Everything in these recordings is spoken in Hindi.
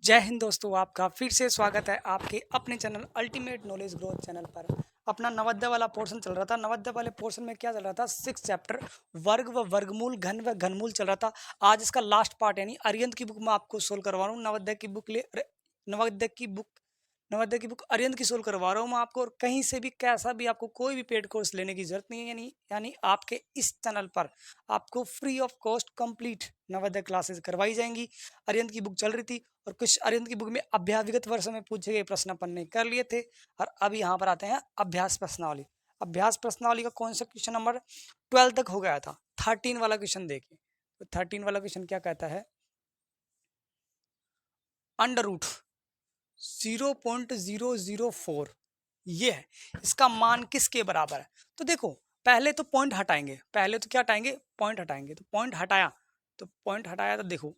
जय हिंद दोस्तों, आपका फिर से स्वागत है आपके अपने channel ultimate knowledge growth channel पर। अपना नवोदय वाला पोर्शन चल रहा था। नवोदय वाले पोर्शन में क्या चल रहा था? 6 चैप्टर वर्ग व वर्गमूल, घन व घनमूल चल रहा था। आज इसका लास्ट पार्ट यानी अरिहंत की बुक में आपको सोल्व करवा रहा हूँ। नवोदय की बुक अरिहंत की सोल्व करवा रहा हूँ मैं आपको। और कहीं से भी कैसा भी आपको कोई भी पेड कोर्स लेने की जरूरत नहीं है। यानी आपके इस चैनल पर आपको free of cost complete Navodaya classes करवाई जाएंगी। अरिहंत की बुक चल रही थी और कुछ अरिहंत की बुक में विगत वर्षों में पूछे गए प्रश्न अपन ने कर लिए थे। और अब यहाँ पर आते हैं अभ्यास प्रश्नावली। अभ्यास प्रश्नावली का कौन सा क्वेश्चन नंबर 12 तक हो गया था। 13 वाला क्वेश्चन देखिए। तो 13 वाला क्वेश्चन क्या कहता है? अंडर रूट 0.004 ये है, इसका मान किसके बराबर है? तो देखो, पहले तो पॉइंट हटाएंगे। पहले तो क्या हटाएंगे? पॉइंट हटाएंगे। तो पॉइंट हटाया, तो देखो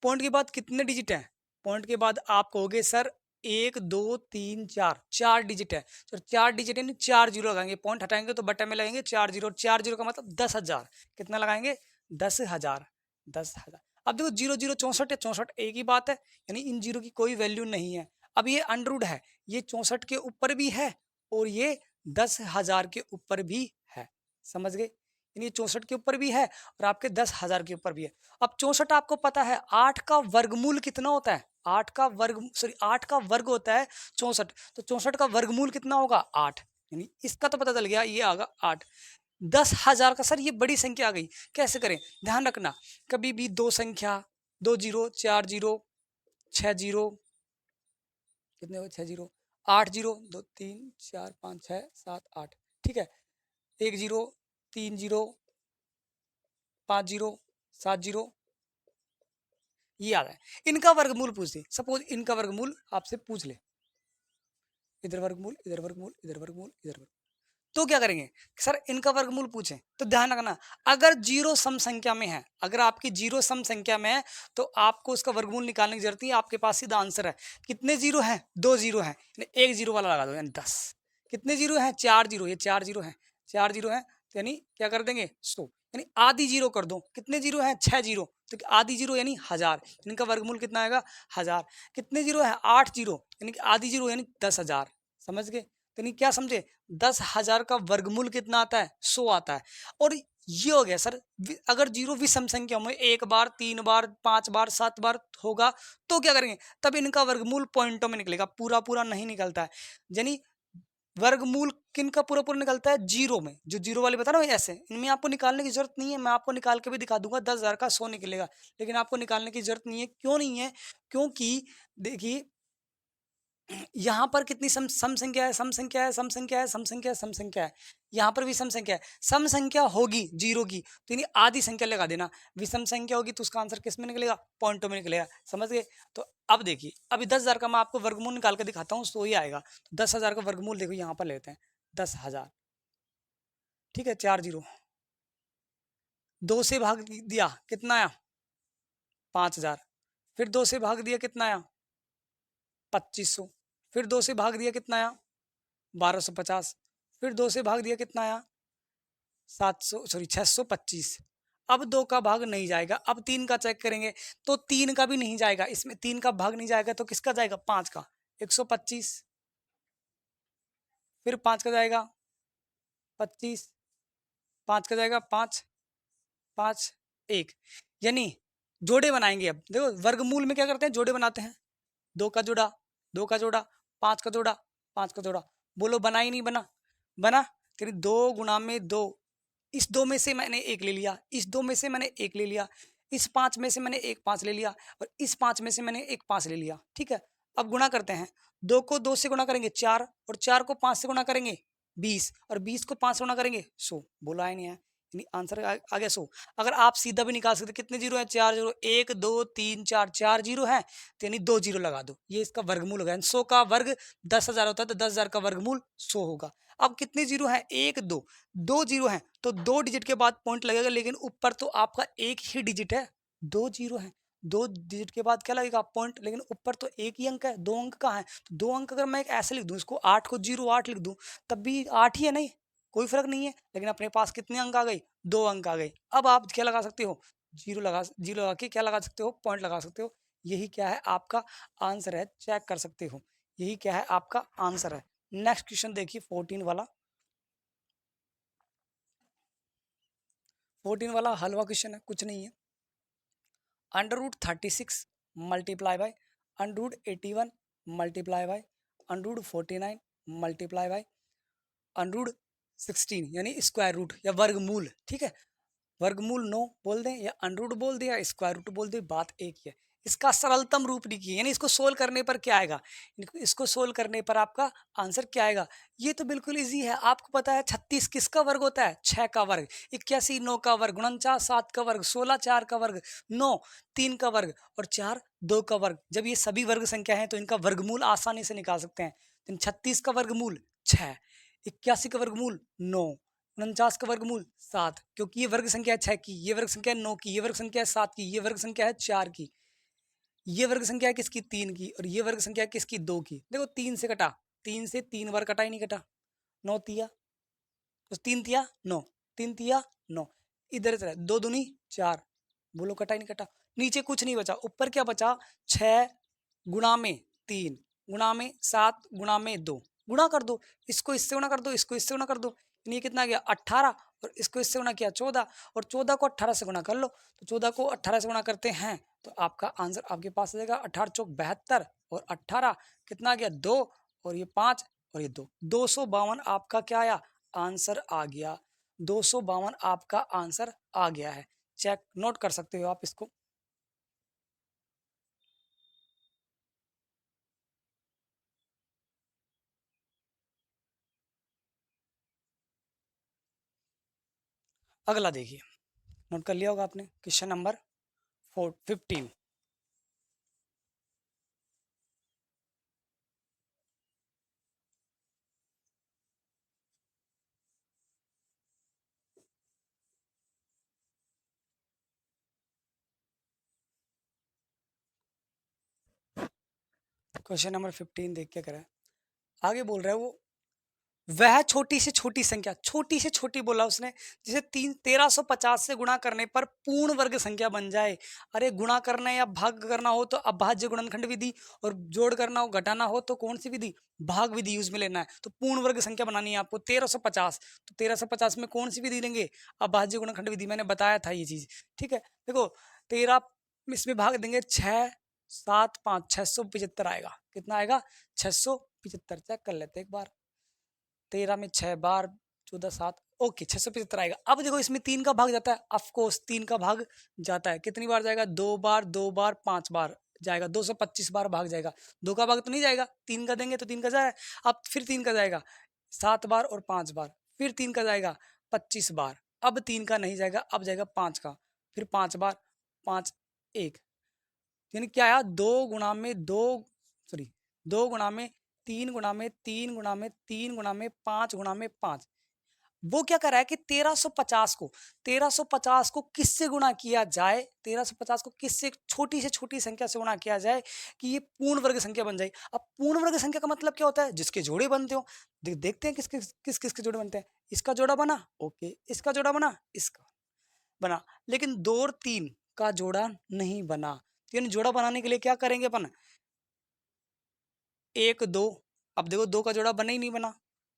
पॉइंट के बाद कितने डिजिट हैं? पॉइंट के बाद आप कहोगे सर 1 2 3 4, 4 डिजिट है। तो 4 डिजिट यानी 4 जीरो लगाएंगे। पॉइंट हटाएंगे तो बटन में लगेंगे 4 जीरो। 4 जीरो का मतलब 10,000। कितना लगाएंगे? 10,000। 10,000। अब देखो 0 0 64 है। 64 एक ही बात है, यानी इन जीरो की कोई वैल्यू नहीं है। अब ये अंडरवुड है, ये 64 के ऊपर भी है और ये 10,000 के ऊपर भी है। समझ गए? यानी 64 के ऊपर भी है और आपके 10,000 के ऊपर भी है। अब 64 आपको पता है 8 का वर्गमूल कितना होता है? 8 का वर्ग होता है 64। तो 64 का वर्गमूल कितना होगा? 8। यानी इसका तो पता चल गया, ये आगा 8। 10,000 का सर ये बड़ी संख्या आ गई, कैसे करें? ध्यान रखना, कभी भी दो संख्या, 2 जीरो, 4 जीरो, 6 जीरो, कितने हो? 6 जीरो, 8 जीरो, 2 3 4 5 6 7 8, ठीक है। 1 जीरो, 3 जीरो, 5 जीरो, 7 जीरो, ये आ रहा है। इनका वर्गमूल पूछ दे, सपोज इनका वर्गमूल आपसे पूछ ले, इधर वर्गमूल, इधर वर्गमूल, इधर वर्गमूल, इधर वर्गमूल। तो क्या करेंगे? सर इनका वर्गमूल पूछें तो ध्यान रखना, अगर जीरो सम संख्या में है, अगर आपकी जीरो सम संख्या में है तो आपको उसका वर्गमूल निकालने की जरूरत नहीं है। आपके पास सीधा आंसर है। कितने जीरो हैं? 2 जीरो हैं, एक जीरो वाला लगा दो यानी 10। कितने जीरो हैं? 4 जीरो, ये 4 जीरो हैं। 4 जीरो हैं तो यानी क्या कर देंगे? 100। यानी आधी जीरो कर दो। कितने जीरो हैं? 6 जीरो, तो आधी जीरो यानी 1000। इनका वर्गमूल कितना आएगा? 1000। कितने जीरो है? 8 जीरो, यानी कि आधी जीरो यानी 10,000। समझ गए? तो नहीं, क्या समझे? 10,000 का वर्गमूल कितना आता है? 100 आता है। और ये हो गया सर, अगर जीरो विषम संख्या में 1 बार, 3 बार, 5 बार, 7 बार होगा तो क्या करेंगे? तब इनका वर्गमूल पॉइंटों में निकलेगा, पूरा पूरा नहीं निकलता है। यानी वर्गमूल किन का पूरा पूरा निकलता है? जीरो में। जो जीरो वाले बता रहा हूँ ऐसे, इनमें आपको निकालने की जरूरत नहीं है। मैं आपको निकाल के भी दिखा दूंगा, 10,000 का 100 निकलेगा, लेकिन आपको निकालने की जरूरत नहीं है। क्यों नहीं है? क्योंकि देखिए यहाँ पर कितनी सम संख्या है, सम संख्या है, सम संख्या है, सम संख्या है, सम संख्या है। यहाँ पर भी सम संख्या है। सम संख्या होगी जीरो की तो यानी आधी संख्या लगा देना। विषम संख्या होगी तो उसका आंसर किस में निकलेगा? पॉइंटों में निकलेगा। समझ गए? तो अब देखिए, अभी 10,000 का मैं आपको वर्गमूल निकाल के दिखाता हूँ तो ही आएगा। तो 10,000 का वर्गमूल देखो यहाँ पर लेते हैं, 10,000, ठीक है। 4 जीरो, 2 से भाग दिया, कितना आया? 5,000। फिर 2 से भाग दिया, कितना आया? 2,500। फिर 2 से भाग दिया, कितना आया? 1,250। फिर 2 से भाग दिया, कितना आया? 625। अब 2 का भाग नहीं जाएगा। अब 3 का चेक करेंगे तो 3 का भी नहीं जाएगा। इसमें 3 का भाग नहीं जाएगा तो किसका जाएगा? 5 का, 125। फिर 5 का जाएगा 25, 5 का जाएगा 5, 5 1। यानी जोड़े बनाएंगे। अब देखो वर्गमूल में क्या करते हैं? जोड़े बनाते हैं। 2 का जोड़ा, 2 का जोड़ा, 5 का जोड़ा, 5 का जोड़ा। बोलो बना ही नहीं बना? बना। फिर 2 गुणा में 2, इस 2 में से मैंने 1 ले लिया, इस 2 में से मैंने 1 ले लिया, इस 5 में से मैंने एक 5 ले लिया और इस 5 में से मैंने एक 5 ले लिया, ठीक है। अब गुणा करते हैं। 2 को 2 से गुणा करेंगे 4 और 4 को 5 से गुणा करेंगे 20 और 20 को 5 से गुणा करेंगे 100। बोला है नहीं है? आंसर आ गया 100। अगर आप सीधा भी निकाल सकते, कितने जीरो है? 4 जीरो, 1 2 3 4, 4 जीरो है तो यानी 2 जीरो लगा दो। ये इसका वर्गमूल हो गया। 100 का वर्ग 10,000 होता है तो 10,000 का वर्गमूल 100 होगा। अब कितने जीरो हैं? 1 2, 2 जीरो हैं तो 2 डिजिट के बाद पॉइंट लगेगा, लेकिन ऊपर तो आपका एक ही डिजिट है। 2 जीरो है, 2 डिजिट के बाद क्या लगेगा? पॉइंट, लेकिन ऊपर तो एक ही अंक है, 2 अंक कहाँ है? तो 2 अंक अगर मैं एक ऐसे लिख दूं, इसको 8 को 08 लिख दूं, तब भी 8 ही है, नहीं कोई फर्क नहीं है। लेकिन अपने पास कितने अंक आ गए? 2 अंक आ गए। अब आप क्या लगा सकते हो? जीरो लगा के क्या लगा सकते हो? पॉइंट लगा सकते हो। यही क्या है आपका आंसर है, चेक कर सकते हो, यही क्या है आपका आंसर है। नेक्स्ट क्वेश्चन देखिए 14 वाला, 14 वाला हलवा क्वेश्चन है, कुछ नहीं है। √36 multiply by √81 multiply by √49 multiply by √16 यानी स्क्वायर रूट या वर्गमूल, ठीक है। वर्गमूल नो बोल दें या अनरूट बोल दें या स्क्वायर रूट बोल दें, बात एक ही है। इसका सरलतम रूप लिखिए, यानी इसको सोल्व करने पर क्या आएगा, इसको सोल्व करने पर आपका आंसर क्या आएगा। ये तो बिल्कुल इजी है, आपको पता है 36 किसका वर्ग होता है, 6 का वर्ग, 81 9 का वर्ग, 49 7 का वर्ग, 16 4 का वर्ग, 9 3 का वर्ग और 4 2 का वर्ग। जब ये सभी वर्ग संख्या है तो इनका वर्गमूल आसानी से निकाल सकते हैं। 36 का वर्गमूल 6, 81 का वर्गमूल 9, 49 का वर्गमूल 7, क्योंकि ये वर्ग संख्या है 6 की, ये वर्ग संख्या है 9 की, ये वर्ग संख्या है 7 की, ये वर्ग संख्या है 4 की, ये वर्ग संख्या है किसकी 3 की, और ये वर्ग संख्या है किसकी 2 की। देखो 3 से कटा, 3 से 3 बार कटा ही नहीं कटा, 9 तिया तो 3 तिया 9, 3 तिया 9, इधर से 2 दूनी 4, बोलो कटा ही नहीं कटा। नीचे कुछ नहीं बचा, ऊपर क्या बचा, 6 गुणा में 3 गुणा में 7 गुणा में 2, गुणा कर दो, इसको इससे गुणा कर दो, इसको इससे गुणा कर दो, ये कितना गया 18, और इसको इससे गुणा किया 14, और 14 को 18 से गुणा कर लो, तो 14 को 18 से गुणा करते हैं तो आपका आंसर आपके पास आ जाएगा 18 चौक 72, और 18 कितना गया 2, और ये 5 और ये 2, 252 आपका क्या आया आंसर आ गया, 252 आपका आंसर आ गया है। चेक नोट कर सकते हो आप इसको। अगला देखिए, नोट कर लिया होगा आपने, क्वेश्चन नंबर 15। क्वेश्चन नंबर 15 देख के करें, आगे बोल रहा है वो, वह छोटी से छोटी संख्या, छोटी से छोटी बोला उसने, जिसे 1350 से गुणा करने पर पूर्ण वर्ग संख्या बन जाए। अरे गुणा करना या भाग करना हो तो अभाज्य गुणनखंड विधि, और जोड़ करना हो घटाना हो तो कौन सी विधि, भाग विधि यूज में लेना है। तो पूर्ण वर्ग संख्या बनानी है आपको 1350, तो 1350 में कौन सी विधि लेंगे, अभाज्य गुणनखंड विधि, मैंने बताया था ये चीज, ठीक है। देखो 13 इसमें भाग देंगे 6 7 5, 675 आएगा, कितना आएगा 675, चेक कर लेते एक बार, 13 में 6 बार 14 7, ओके 675 आएगा। अब देखो इसमें 3 का भाग जाता है, ऑफकोर्स 3 का भाग जाता है, कितनी बार जाएगा, 2 बार 2 बार 5 बार जाएगा, 225 बार भाग जाएगा। 2 का भाग तो नहीं जाएगा, 3 का देंगे तो 3 का जाए, अब फिर 3 का जाएगा 7 बार और 5 बार, फिर 3 का जाएगा 25 बार, अब 3 का नहीं जाएगा, अब जाएगा 5 का, फिर 5 बार 5 1, यानी क्या आया 2 गुणा में 2, सॉरी 2 गुणा में 3 गुणा में 3 गुणा में 3 गुणा में 5 गुणा में 5। वो क्या कर रहा है कि 1350 को किससे गुणा किया जाए, 1350 को किससे, छोटी से छोटी संख्या से गुणा किया जाए कि ये पूर्ण वर्ग संख्या बन जाए। अब पूर्ण वर्ग संख्या का मतलब क्या होता है, जिसके जोड़े बनते हो। देखते हैं किसके जोड़े बनते हैं। इसका जोड़ा बना, ओके, इसका जोड़ा बना, इसका बना, लेकिन 2 और 3 का जोड़ा नहीं बना। यानी जोड़ा बनाने के लिए क्या करेंगे अपन, 1 2, अब देखो 2 का जोड़ा बना ही नहीं बना,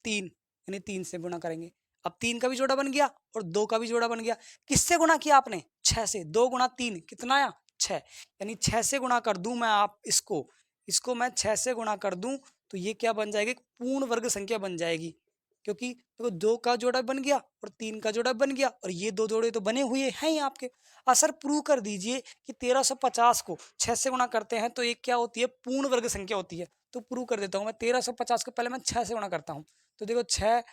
3, यानी 3 से गुणा करेंगे। अब 3 का भी जोड़ा बन गया और 2 का भी जोड़ा बन गया। किससे गुणा किया आपने, 6 से, 2 गुणा 3 कितना आया 6, यानी 6 से गुणा कर दूं मैं आप इसको मैं 6 से गुणा कर दूं तो ये क्या बन जाएगी, पूर्ण वर्ग संख्या बन जाएगी। क्योंकि देखो 2 का जोड़ा बन गया और 3 का जोड़ा बन गया, और ये 2 जोड़े तो बने हुए हैं ही आपके। असर प्रूव कर दीजिए कि 1350 को 6 से गुणा करते हैं तो एक क्या होती है, पूर्ण वर्ग संख्या होती है। तो प्रूव कर देता हूँ मैं, 1350 को पहले मैं 6 से गुणा करता हूँ, तो देखो 6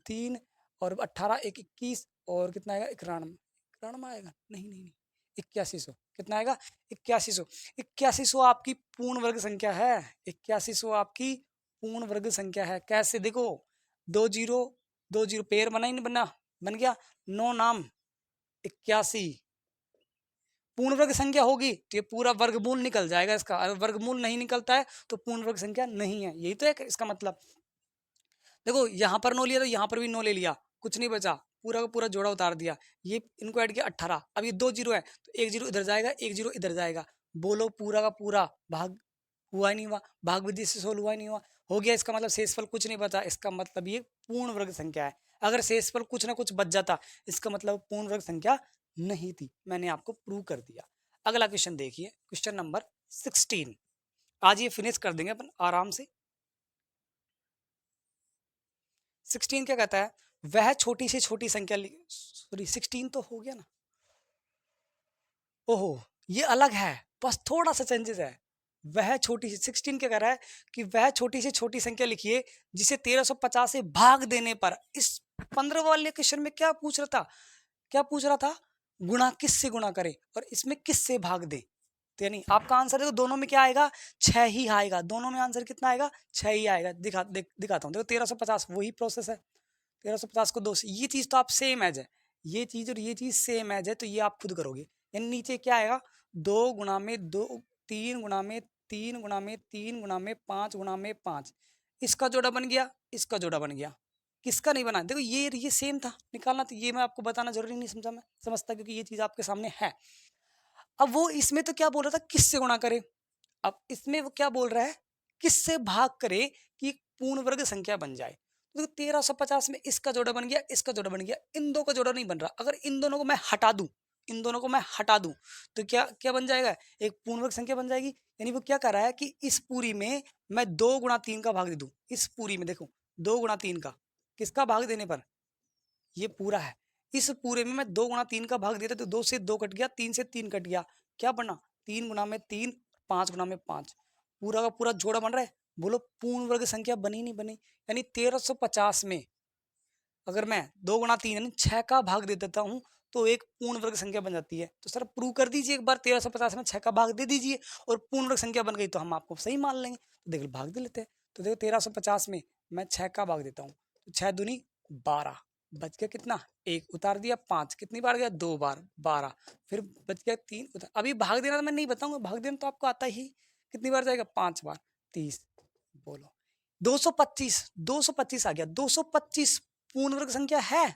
3 और 18 1 21, और कितना आएगा 91, 91 आएगा, नहीं नहीं नहीं 8100, कितना आएगा 8100। 8100 आपकी पूर्ण वर्ग संख्या है, 8100 आपकी पूर्ण वर्ग संख्या है। कैसे, देखो 2 जीरो पेयर बना ही नहीं, बना बन गया, 9 नाम 81 पूर्ण वर्ग संख्या होगी तो ये पूरा वर्गमूल निकल जाएगा इसका, अगर वर्गमूल नहीं निकलता है तो पूर्ण वर्ग संख्या नहीं है, यही तो है इसका मतलब। देखो यहाँ पर 9 लिया तो यहाँ पर भी 9 ले लिया, कुछ नहीं बचा, पूरा का पूरा जोड़ा उतार दिया, ये इनको ऐड किया 18, अब ये 2 जीरो है तो 1 जीरो इधर जाएगा 1 जीरो इधर जाएगा, बोलो पूरा का पूरा भाग हुआ ही नहीं हुआ, भाग विधि से सोल्व हुआ ही नहीं हुआ, हो गया इसका मतलब शेषफल कुछ नहीं बचा, इसका मतलब ये पूर्ण वर्ग संख्या है। अगर शेषफल कुछ ना कुछ बच जाता इसका मतलब पूर्ण वर्ग संख्या नहीं थी। मैंने आपको प्रूव कर दिया। अगला क्वेश्चन देखिए, क्वेश्चन नंबर 16। आज ये फिनिश कर देंगे अपन आराम से। 16 क्या कहता है, वह छोटी से छोटी संख्या, सॉरी 16 तो हो गया ना, ओहो ये अलग है, बस थोड़ा सा चेंजेस है। वह छोटी सी 16 क्या कह रहा है कि वह छोटी से छोटी संख्या लिखिए जिसे 1350 से भाग देने पर, इस 15 वाले क्वेश्चन में क्या पूछ रहा था, क्या पूछ रहा था, गुणा किससे गुणा करे और इसमें किससे भाग दे। तो यानी आपका आंसर है तो दोनों में क्या आएगा, 6 ही आएगा, दोनों में आंसर कितना आएगा, 6 ही आएगा। दिखाता हूँ, देखो 1350 वही प्रोसेस है, 1350 को 2 से, ये चीज तो आप सेम एज है, ये चीज और ये चीज सेम एज है, तो ये आप खुद करोगे। यानी नीचे क्या आएगा, 2 गुणा में 2, 3 गुणा में 3 गुणा में 3 गुणा में 5 गुणा में 5, इसका जोड़ा बन गया, इसका जोड़ा बन गया, किसका नहीं बना, देखो ये सेम था निकालना, तो ये मैं आपको बताना जरूरी नहीं समझा, मैं समझता क्योंकि ये चीज आपके सामने है। अब वो इसमें तो क्या बोल रहा था, किससे गुणा करे, अब इसमें वो क्या बोल रहा है, किससे भाग करे कि पूर्ण वर्ग संख्या बन जाए। तो 1350 में इसका जोड़ा बन गया, इसका जोड़ा बन गया, इन दो का जोड़ा नहीं बन रहा, अगर इन दोनों को मैं हटा दूं, इन दोनों को मैं हटा दूं तो क्या क्या बन जाएगा, एक पूर्ण वर्ग संख्या बन जाएगी। यानी वो क्या कर रहा है कि इस पूरी में मैं 2 गुणा 3 का भाग दे दूं, इस पूरी में देखो 2 गुणा 3 का, किसका भाग देने पर, ये पूरा है, इस पूरे में मैं 2 गुणा 3 का भाग देता तो 2 से 2 कट गया, 3 से 3 कट गया, क्या बना, 3 गुणा में 3, 5 गुणा में 5, पूरा का पूरा जोड़ा बन रहा है। बोलो पूर्ण वर्ग संख्या बनी नहीं बनी, यानी 1350 में अगर मैं 2 गुणा 3 यानी 6 का भाग दे देता हूँ तो एक पूर्ण वर्ग संख्या बन जाती है। तो सर प्रूव कर दीजिए एक बार, 1350 में 6 का भाग दे दीजिए और पूर्ण वर्ग संख्या बन गई तो हम आपको सही मान लेंगे। तो देखो भाग दे लेते हैं, तो देखो 1350 में मैं 6 का भाग देता हूँ तो 6 दूनी 12, बच गया कितना, एक उतार दिया, 5 कितनी बार गया, 2 बार 12, फिर बच गया 3 उतार, अभी भाग देना तो मैं नहीं बताऊंगा, भाग देना तो आपको आता ही, कितनी बार जाएगा, 5 बार, 30, बोलो 225, 225 आ गया, 225 पूर्ण वर्ग संख्या है,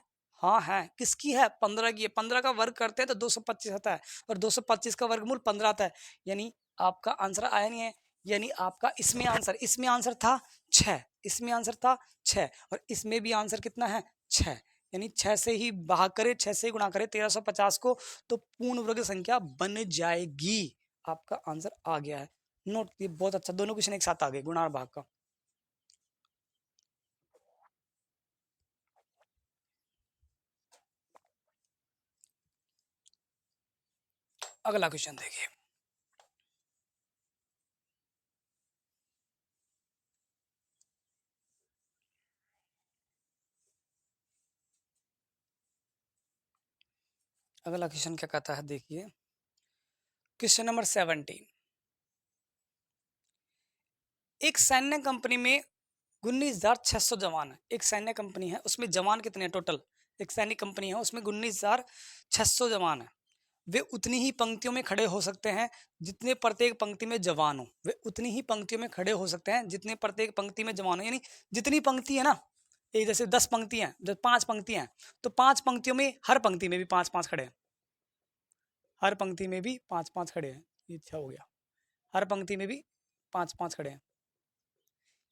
हाँ है, किसकी है, 15 की है, 15 का वर्ग करते हैं तो 225 आता है और 225 का वर्गमूल 15 आता है, यानी आपका आंसर आया नहीं है। यानी आपका इसमें आंसर था 6, इसमें आंसर था 6 और इसमें भी आंसर कितना है, 6, यानी 6 से ही भाग करे, 6 से ही गुणा करे 1350 को तो पूर्ण वर्ग संख्या बन जाएगी। आपका आंसर आ गया है, नोट, ये बहुत अच्छा, दोनों क्वेश्चन एक साथ आ गए गुणा और भाग का। अगला क्वेश्चन देखिए, अगला क्वेश्चन क्या कहता है, देखिए क्वेश्चन नंबर 17। एक सैन्य कंपनी में 19,600 जवान है, एक सैन्य कंपनी है उसमें जवान कितने हैं टोटल, एक सैनिक कंपनी है उसमें 19,600 जवान है, वे उतनी ही पंक्तियों में खड़े हो सकते हैं जितने प्रत्येक पंक्ति में जवान हो, वे उतनी ही पंक्तियों में खड़े हो सकते हैं जितने प्रत्येक पंक्ति में जवान हो, यानी जितनी पंक्ति है ना, ये जैसे 10 पंक्तियां हैं, जब 5 पंक्तियां हैं तो 5 पंक्तियों में हर पंक्ति में भी 5-5 खड़े हैं, हर पंक्ति में भी 5-5 खड़े हैं, ये अच्छा हो गया, हर पंक्ति में भी 5-5 खड़े हैं,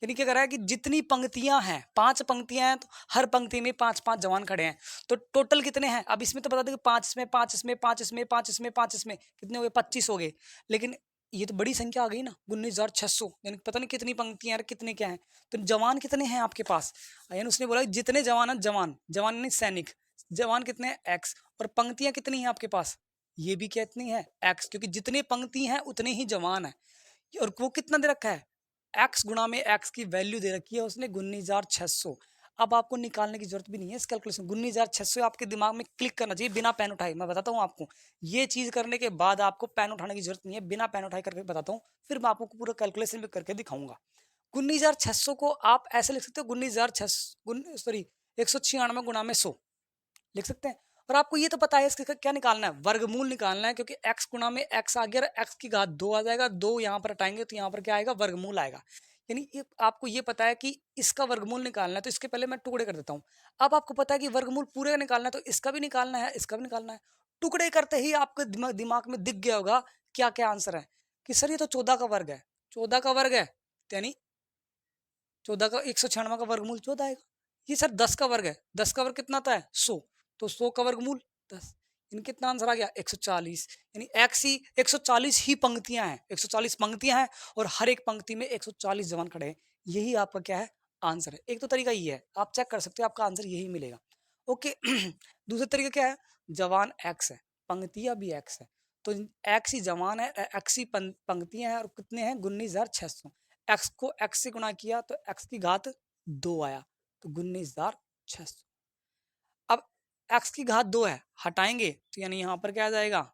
यानी क्या कर रहा है कि जितनी पंक्तियां हैं, 5 पंक्तियां हैं तो हर पंक्ति में 5-5 जवान खड़े हैं, तो टोटल कितने हैं, अब इसमें तो बता दो कि 5 इसमें, 5 इसमें, 5 इसमें, 5 इसमें, 5 इसमें, कितने हो गए, 25 हो गए, लेकिन ये तो बड़ी संख्या आ गई ना 19,600, यानी पता नहीं कितनी पंक्तियां हैं कितने क्या हैं, तो जवान कितने हैं आपके पास, यानी उसने बोला जितने जवान हैं, जवान जवान यानी सैनिक, जवान कितने हैं एक्स, और पंक्तियां कितनी हैं आपके पास, ये भी कितनी है एक्स, क्योंकि जितने पंक्ति हैं उतने ही जवान है, और वो कितना दे रखा है, एक्स गुणा में एक्स की वैल्यू दे रखी है उसने 19,600। अब आपको निकालने की जरूरत भी नहीं है इस कैलकुलेशन, 19,600 आपके दिमाग में क्लिक करना चाहिए बिना पेन उठाए, मैं बताता हूँ आपको, ये चीज करने के बाद आपको पेन उठाने की जरूरत नहीं है, बिना पेन उठाए करके बताता हूँ, फिर मैं आपको पूरा कैलकुलेशन भी करके दिखाऊंगा। 19,600 को आप ऐसे लिख सकते हो, 19,600 सॉरी 196 गुणा में 100 लिख सकते हैं, और आपको ये तो पता है इसका क्या निकालना है, वर्गमूल निकालना है, क्योंकि x गुणा में x आ गया, x की घात 2 आ जाएगा, 2 यहाँ पर हटाएंगे तो यहाँ पर क्या आएगा, वर्गमूल आएगा, यानी ये आपको ये पता है कि इसका वर्गमूल निकालना है, तो इसके पहले मैं टुकड़े कर देता हूँ। अब आपको पता है कि वर्गमूल पूरे का निकालना है, तो इसका भी निकालना है, इसका भी निकालना है, टुकड़े करते ही आपके दिमाग में दिख गया होगा क्या क्या आंसर है, कि सर ये तो 14 का वर्ग है, 14 का वर्ग है यानी 14 का 196 का वर्गमूल 14 आएगा। ये सर 10 का वर्ग है, 10 का वर्ग कितना आता है 100, तो 100 का वर्गमूल 10। इन कितना आंसर आ गया 140। यानी एक्स ही 140 ही पंक्तियां हैं, 140 पंक्तियां हैं और हर एक पंक्ति में 140 जवान खड़े हैं। यही आपका क्या है आंसर है। एक तो तरीका ये है, आप चेक कर सकते हो, आपका आंसर यही मिलेगा। ओके दूसरा तरीका क्या है, जवान एक्स है, पंक्तियां भी एक्स है, तो एक्स ही जवान है, एक्स ही पंक्तियां हैं और कितने हैं 19,600। एक्स को एक्स से गुणा किया तो एक्स की घात 2 आया, तो 19,600। अब एक्स की घात 2 है, हटाएंगे तो यानी यहाँ पर क्या आ जाएगा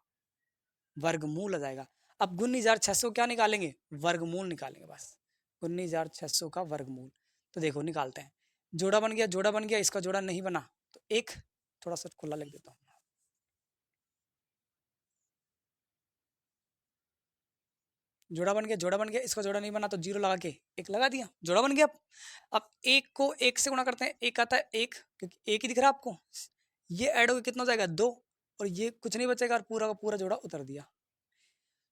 वर्गमूल आ जाएगा। अब 19,600 क्या निकालेंगे वर्गमूल निकालेंगे बस, 19,600 का वर्गमूल। तो देखो निकालते हैं, जोड़ा बन गया, जोड़ा बन गया, इसका जोड़ा नहीं बना तो एक थोड़ा सा खुला लिख देता हूँ, जोड़ा बन गया, जोड़ा बन गया, इसका जोड़ा नहीं बना तो जीरो लगा के एक लगा दिया, जोड़ा बन गया। अब एक को एक से गुणा करते हैं, एक आता है एक, क्योंकि एक ही दिख रहा है आपको, ये ऐड होकर कितना हो जाएगा 2 और ये कुछ नहीं बचेगा और पूरा का पूरा जोड़ा उतर दिया।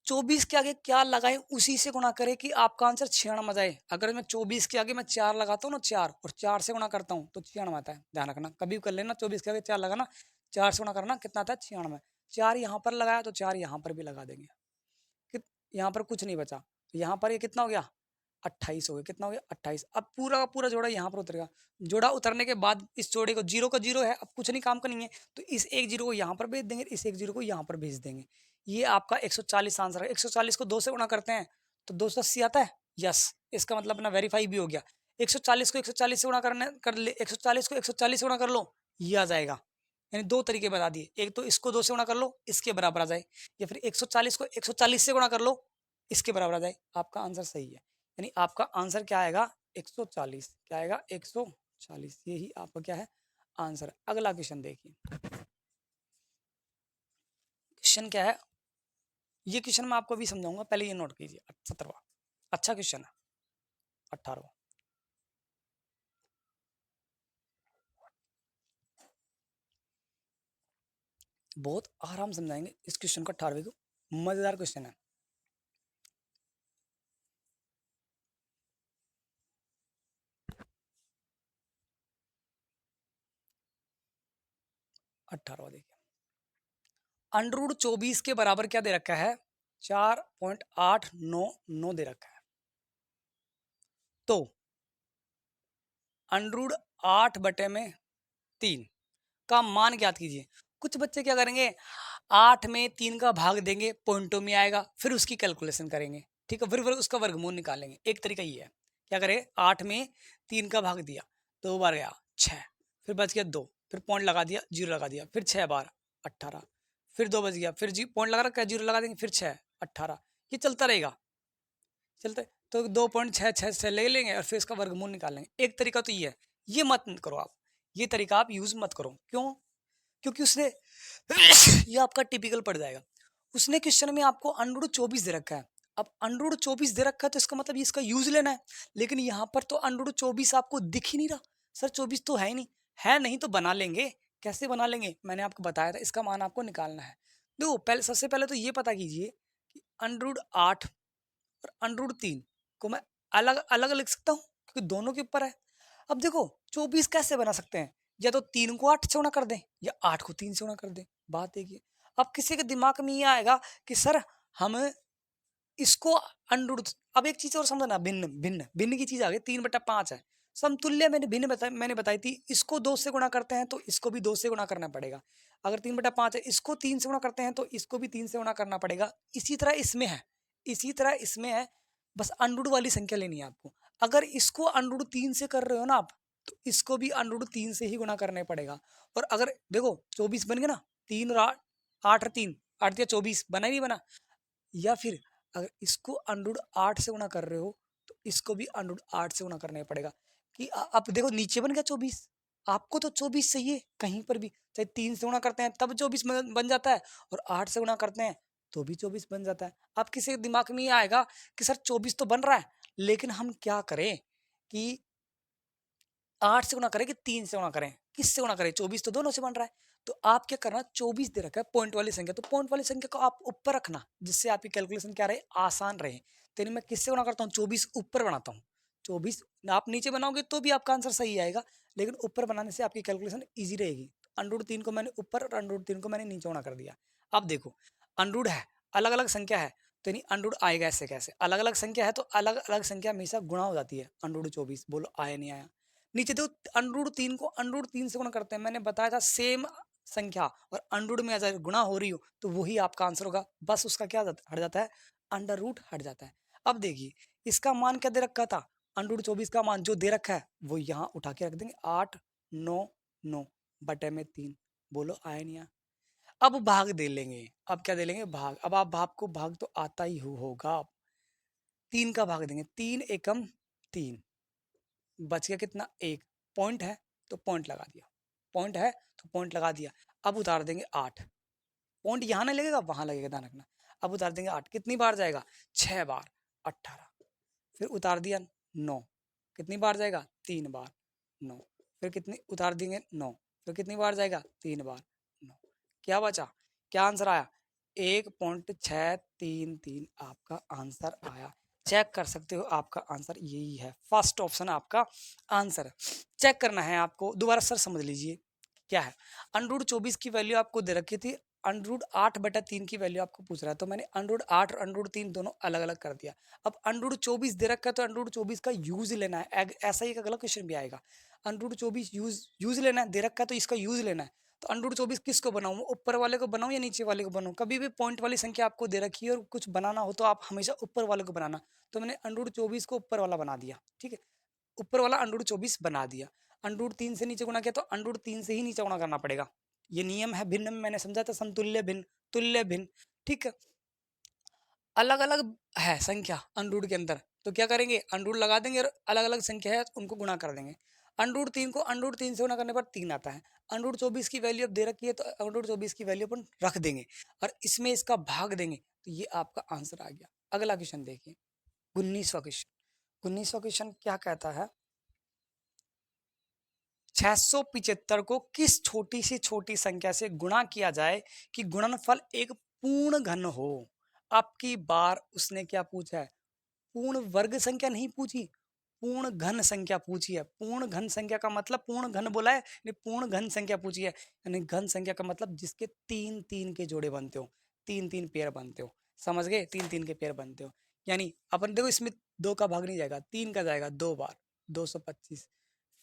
24 के आगे क्या लगाए उसी से गुणा करे कि आपका आंसर 96 जाए। अगर मैं 24 के आगे मैं 4 लगाता हूँ ना, 4 और 4 से गुणा करता हूँ तो 96 आता है। ध्यान रखना, कभी कर लेना 24 के आगे 4 लगाना, 4 से गुणा करना कितना आता है 96। 4 यहाँ पर लगाया तो 4 यहाँ पर भी लगा देंगे, यहाँ पर कुछ नहीं बचा, तो यहाँ पर ये कितना हो गया 28 हो गया, कितना हो गया 28। अब पूरा का पूरा जोड़ा यहाँ पर उतरेगा, जोड़ा उतरने के बाद इस जोड़े को जीरो का जीरो है, अब कुछ नहीं काम करनी है, तो इस एक जीरो को यहाँ पर भेज देंगे, इस एक जीरो को यहाँ पर भेज देंगे। ये आपका 140 आंसर है। 140 को 2 से गुणा करते हैं तो 280 आता है, यस, इसका मतलब अपना वेरीफाई भी हो गया। 140 को 140 से गुणा करने कर ले, 140 को 140 से गुणा कर लो, ये आ जाएगा। यानी दो तरीके बता दिए, एक तो इसको 2 से गुणा कर लो इसके बराबर आ जाए, या फिर 140 को 140 से गुणा कर लो इसके बराबर आ जाए। आपका आंसर सही है, यानी आपका आंसर क्या आएगा 140, क्या आएगा 140, यही आपका क्या है आंसर। अगला क्वेश्चन देखिए, क्वेश्चन क्या है, ये क्वेश्चन मैं आपको अभी समझाऊंगा, पहले ये नोट कीजिए। 17वां अच्छा क्वेश्चन है। 18वां बहुत आराम समझाएंगे इस क्वेश्चन को, 18वें को, मजेदार क्वेश्चन है। 18वां देखिए, अंडर 24 के बराबर क्या दे रखा है 4.899 दे रखा है, तो अंडर 8/3 का मान ज्ञात कीजिए। कुछ बच्चे क्या करेंगे 8 में 3 का भाग देंगे, पॉइंटों में आएगा, फिर उसकी कैलकुलेशन करेंगे, ठीक है, फिर उसका वर्गमूल निकालेंगे। एक तरीका ये है, क्या करें 8 में 3 का भाग दिया, 2 बार गया 6, फिर बच गया 2, फिर पॉइंट लगा दिया, जीरो लगा दिया, फिर 6 बार 18, फिर 2 बच गया, फिर जी पॉइंट लगा रखा है, जीरो लगा देंगे, फिर 6 18, ये चलता रहेगा, चलते तो 2.666 ले लेंगे और फिर इसका वर्गमूल निकालेंगे। एक तरीका तो ये है, ये मत करो आप, ये तरीका आप यूज मत करो। क्यों? क्योंकि उसने ये आपका टिपिकल पड़ जाएगा। उसने क्वेश्चन में आपको अंडर 24 दे रखा है, अब अंडर 24 दे रखा है तो इसका मतलब इसका यूज लेना है, लेकिन यहाँ पर तो अंडर 24 आपको दिख ही नहीं रहा। सर 24 तो है ही नहीं, है नहीं तो बना लेंगे। कैसे बना लेंगे, मैंने आपको बताया था, इसका मान आपको निकालना है। देखो पहले, सबसे पहले तो ये पता कीजिए कि अंडर 8 और अंडर 3 को मैं अलग अलग लिख सकता हूँ क्योंकि दोनों के ऊपर है। अब देखो 24 कैसे बना सकते हैं, या तो 3 को 8 से गुणा कर दें या 8 को 3 से गुणा कर दें। बात देखिए, अब किसी के दिमाग में ये आएगा कि सर हम इसको अंडर, अब एक चीज और समझना, भिन्न भिन्न भिन्न की चीज आ गई, 3/5 है समतुल्य, मैंने बताई थी, इसको 2 से गुणा करते हैं तो इसको भी 2 से गुणा करना पड़ेगा। अगर 3/5 है, इसको 3 से गुणा करते हैं तो इसको भी 3 से गुणा करना पड़ेगा। इसी तरह इसमें है, इसी तरह इसमें है, बस अंडर वाली संख्या लेनी है आपको। अगर इसको अंडर 3 से कर रहे हो ना आप, तो इसको भी अंडर 3 से ही गुणा करने पड़ेगा। और अगर देखो 24 बन गया ना, 3 और 8, 8 और 3 8 दिया 24, बना ही नहीं बना। या फिर अगर इसको अंडर 8 से गुणा कर रहे हो तो इसको भी अंडर 8 से गुणा करना पड़ेगा। कि अब देखो नीचे बन गया 24, आपको तो 24 चाहिए कहीं पर भी, चाहे 3 से गुणा करते हैं तब 24 बन जाता है, और 8 से गुणा करते हैं तो भी 24 बन जाता है। अब किसी के दिमाग में ये आएगा कि सर 24 तो बन रहा है, लेकिन हम क्या करें कि 8 से गुणा करें कि 3 से गुणा करें, किससे गुणा करें, 24 तो दोनों से बन रहा है। तो आप क्या करना, 24 दे रखा है पॉइंट वाली संख्या, तो पॉइंट वाली संख्या को आप ऊपर रखना जिससे आपकी कैलकुलेशन क्या रहे, आसान रहे। तो यानी मैं किससे गुणा करता हूँ, 24 ऊपर बनाता हूँ। 24 आप नीचे बनाओगे तो भी आपका आंसर सही आएगा, लेकिन ऊपर बनाने से आपकी कैलकुलेशन ईजी रहेगी। अंडरूट 3 को मैंने ऊपर और अंडरूट 3 को मैंने नीचे गुणा कर दिया। अब देखो अंडरूट है, अलग अलग संख्या है, तो नहीं अंडरूट आएगा ऐसे कैसे, अलग अलग संख्या है तो अलग अलग संख्या हमेशा गुणा हो जाती है। अंडरूट 24 बोलो आया नहीं आया। नीचे देखो अंडरूट 3 को अंडरूट 3 से गुणा करते हैं, मैंने बताया था सेम संख्या और अंडरूट में अगर गुणा हो रही हो तो वही आपका आंसर होगा, बस उसका क्या हट जाता है, अंडर रूट हट जाता है। अब देखिए इसका मान क्या दे रखा था, अंडरूट 24 का मान जो दे रखा है वो यहाँ उठा के रख देंगे, 8 9 9 बटे में 3, बोलो आया नहीं आया। अब भाग दे लेंगे, अब क्या दे लेंगे, भाग। अब आप भाग को भाग तो आता ही होगा, 3 का भाग देंगे, 3 एकम 3, बच गया कितना, एक। पॉइंट है तो पॉइंट लगा दिया, पॉइंट है तो पॉइंट लगा दिया। अब उतार देंगे 8, पॉइंट यहाँ नहीं लगेगा वहां लगेगा, ध्यान रखना। अब उतार देंगे 8, कितनी बार जाएगा, 6 बार, 18। फिर उतार दिया 9, कितनी बार जाएगा, 3 बार, 9। फिर कितनी उतार देंगे 9, फिर कितनी बार जाएगा, 3 बार, 9। क्या बचा, क्या आंसर आया, 1.633 आपका आंसर आया। चेक कर सकते हो, आपका आंसर यही है, फर्स्ट ऑप्शन आपका आंसर है। चेक करना है आपको, दोबारा सर समझ लीजिए क्या है। अंडरूट 24 की वैल्यू आपको दे रखी थी, अंडरूट 8/3 की वैल्यू आपको पूछ रहा है, तो मैंने अंडरूट 8 और अंडरूट 3 दोनों अलग अलग कर दिया। अब अंडरूट 24 दे रखा है तो अंडरूट 24 का यूज लेना है, ऐसा ही एक अगला क्वेश्चन भी आएगा। अंडरूट 24 यूज लेना है, दे रखा है तो इसका यूज लेना है। तो अंडरूट 24 किसको बनाऊं, ऊपर वाले को बनाऊं या नीचे वाले को बनाऊं। कभी भी पॉइंट वाली संख्या आपको दे रखी है और कुछ बनाना हो तो आप हमेशा ऊपर वाले को बनाना। तो मैंने अंडरूट 24 को ऊपर वाला बना दिया, ठीक है, ऊपर वाला अंडरूट 24 बना दिया। अंडरूट 3 से नीचे गुणा किया तो अंडरूट 3 से ही नीचे गुणा करना पड़ेगा। ये नियम है भिन्न में, मैंने समझा था, समतुल्य भिन्न, तुल्य भिन्न, ठीक है। अलग अलग है संख्या अंडरूट के अंदर, तो क्या करेंगे, अंडरूट लगा देंगे और अलग अलग संख्या है उनको गुणा कर देंगे। अंडरूट 3 को अंडरूट 3 से गुणा करने पर 3 आता है। अंडरूट 24 की वैल्यू अब दे रखी है तो अंडरूट 24 की वैल्यू अपन रख देंगे और इसमें इसका भाग देंगे, तो ये आपका आंसर आ गया। अगला क्वेश्चन देखिए, 19वां क्वेश्चन। 19वां क्वेश्चन क्या कहता है, 675 को किस छोटी से छोटी संख्या से गुणा किया जाए कि गुणनफल एक पूर्ण घन हो। आपकी बार उसने क्या पूछा है, पूर्ण वर्ग संख्या नहीं पूछी, पूर्ण घन संख्या पूछी है। पूर्ण घन संख्या का मतलब पूर्ण घन बोला है, नहीं पूर्ण घन संख्या पूछी है। यानी घन संख्या का मतलब जिसके 3 3 के जोड़े बनते हो, 3 3 पेयर बनते हो, समझ गए, 3 3 के पेयर बनते हो। यानी अपन देखो इसमें 2 का भाग नहीं जाएगा, 3 का जाएगा 2 बार, 225।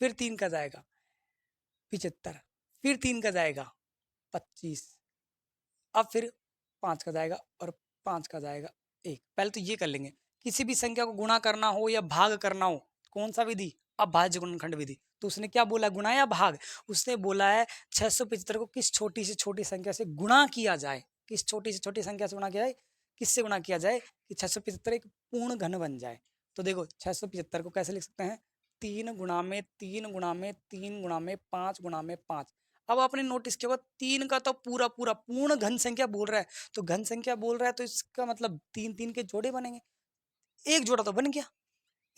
फिर 3 का जाएगा 75, फिर 3 का जाएगा 25, अब फिर 5 का जाएगा और 5 का जाएगा 1। पहले तो ये कर लेंगे, किसी भी संख्या को गुणा करना हो या भाग करना हो, कौन सा विधि, अभाज्य गुणनखंड विधि। तो उसने क्या बोला, गुणा या भाग, उसने बोला है 675 को किस छोटी से छोटी संख्या से गुणा किया जाए, किस छोटी से छोटी संख्या से गुणा किया जाए, किससे गुणा किया जाए कि 675 एक पूर्ण घन बन जाए। तो देखो 675 को कैसे लिख सकते हैं, 3 गुणा में 3 गुणा में 3 गुणा में 5 गुणा में 5। अब आपने नोटिस किया होगा 3 का तो पूरा पूरा पूर्ण घन संख्या बोल रहा है, तो घन संख्या बोल रहा है तो इसका मतलब 3 3 के जोड़े बनेंगे। एक जोड़ा तो बन गया,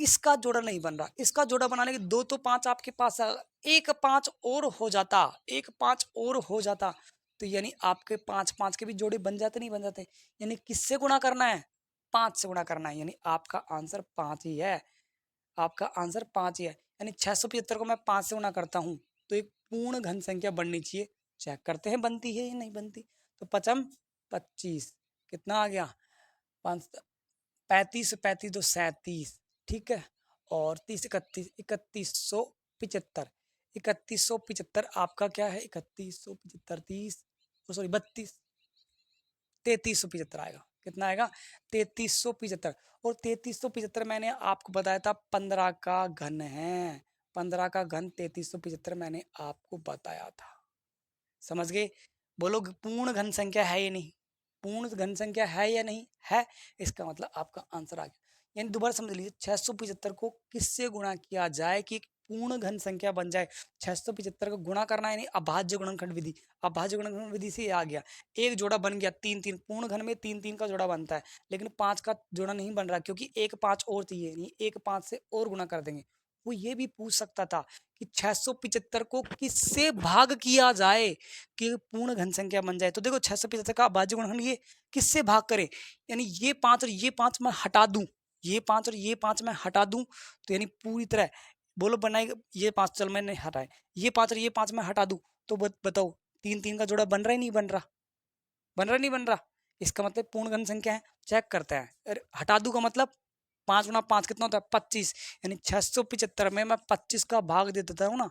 इसका जोड़ा नहीं बन रहा, इसका जोड़ा बनाने के 2 तो 5 आपके पास है, एक 5 और हो जाता, एक 5 और हो जाता, तो यानी आपके 5 5 के भी जोड़े बन जाते नहीं बन जाते। यानी किससे गुणा करना है, 5 से गुणा करना है, यानी आपका आंसर 5 ही है, आपका आंसर 5 ही है। यानी 675 को मैं 5 से गुणा करता हूँ तो एक पूर्ण घन संख्या बननी चाहिए। चेक करते हैं बनती है या नहीं बनती। तो 5 25 कितना आ गया, 5 35 35 तो 37, ठीक है, और 30 31 3175, 3175 आपका क्या है, 3175 30, सॉरी 32, 3375 आएगा। कितना आएगा, 3375। और 3375 मैंने आपको बताया था 15 का घन है, 15 का घन 3375 मैंने आपको बताया था, समझ गए। बोलो पूर्ण घन संख्या है या नहीं, पूर्ण घन संख्या है या नहीं है, इसका मतलब आपका आंसर आ गया। यानी दोबारा समझ लीजिए 675 को किससे गुणा किया जाए कि एक पूर्ण घन संख्या बन जाए। 675 को गुणा करना है, नहीं अभाज्य गुणनखंड विधि, अभाज्य गुणनखंड विधि से आ गया, एक जोड़ा बन गया, 3 3 पूर्ण घन में 3 3 का जोड़ा बनता है, लेकिन 5 का जोड़ा नहीं बन रहा क्योंकि एक 5 और चाहिए, नहीं एक 5 से और गुणा कर देंगे, वो ये भी पूछ सकता था कि 675 को किससे भाग किया जाए कि पूर्ण घन संख्या बन जाए। तो देखो 675 का अभाज्य गुणनखंड ये किससे भाग करे, यानी ये 5 और ये 5 मैं हटा दूं, ये 5 और ये 5 मैं हटा दूं, तो यानी पूरी तरह बोलो बनाएगा, ये 5 चल मैंने हटाए, ये 5 और ये 5 मैं हटा दूं, तो बताओ 3 3 का जोड़ा बन रहा है नहीं बन रहा, बन रहा नहीं बन रहा। इसका मतलब पूर्ण घन संख्या है। चेक करते हैं, अरे हटा दूं का मतलब 5 गुना 5 कितना होता है 25, यानी 675 में मैं 25 का भाग दे देता हूँ ना,